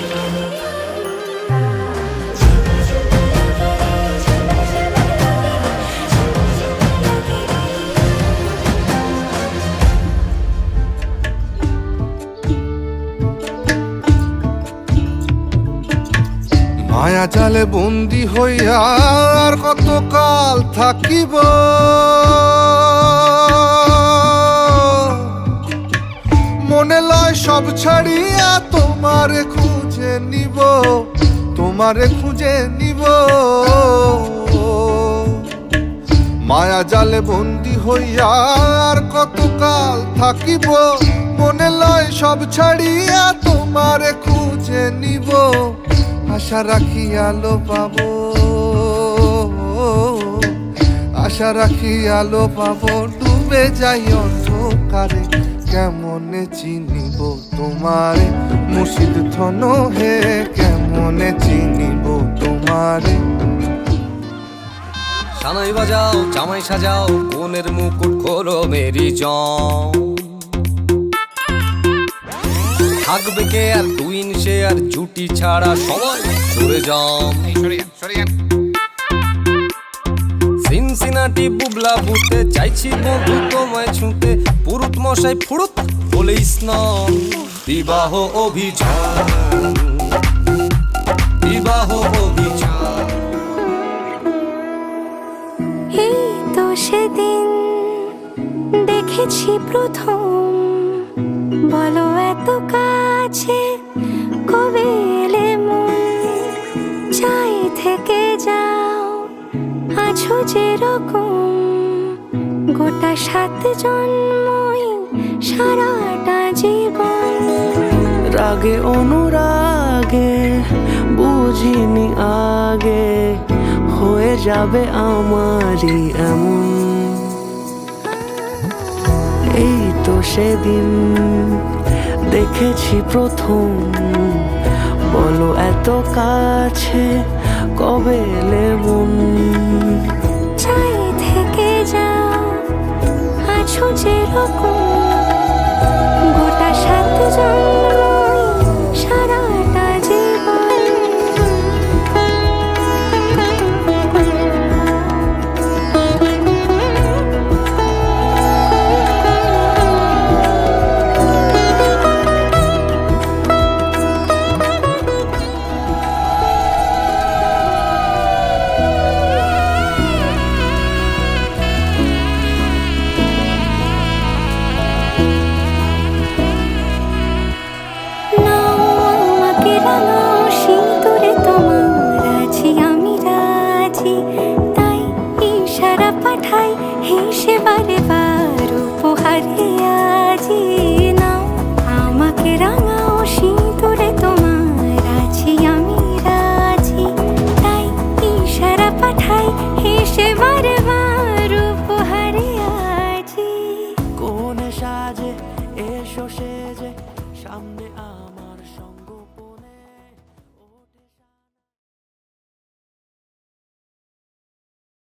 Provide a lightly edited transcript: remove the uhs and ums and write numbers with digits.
মায়া জালে বন্দি হইয়া আর কত কাল থাকিব, মনে লয় সব ছাড়িয়া তোমারে খুঁজে নিব, তোমারে খুঁজে নিব। মায়া জালে বন্দি হইয়া আর কত কাল থাকিব, মনে লয় সব ছাড়িয়া তোমারে খুঁজে নিব। আশা রাখি আলো পাবো, আশা রাখি আলো পাবো, ডুবে যাই অন্ধকারে কেমনে চিনিব তোমারে মুর্শিদ ধন হে, কেমনে চিনিব তোমারে। সানাই বাজাও জামাই সাজাও কোনের মুকুট খোলো মেরি জম, থাকবে কে আর টুইন সে আর জুটি ছাড়া সবাই সরে জম। সিনসিনাটি বুবলা বুতে চাইছি বন্ধু তোমায় ছুঁতে, পুরুত মশাই ফুরুত বলে স্নান। বিবাহ অভিযান, বিবাহ অভিযান। এই তো সেদিন দেখেছি প্রথম, বলো এত কাছে কবে এলে মন। চাই থেকে যাও আছো যেরকম, গোটা 7 জন্মই সারাটা জীবন। রাগে অনুরাগে বুঝিনি আগে, হয়ে যাবে আমারই এমন। এই তো সেদিন দেখেছি প্রথম, বলো এত কাছে কবে এলে মন। চাই থেকে যাও আছো যেরকম, গোটা 7 জন্মই সারাটা জীবন। পাঠাই হেসে বারে বার উপহারে আজি। নাও আমাকে রাঙাও সিঁদুরে তোমার আছি আমি রাজি, তাই ইশারা পাঠাই হেসে বারে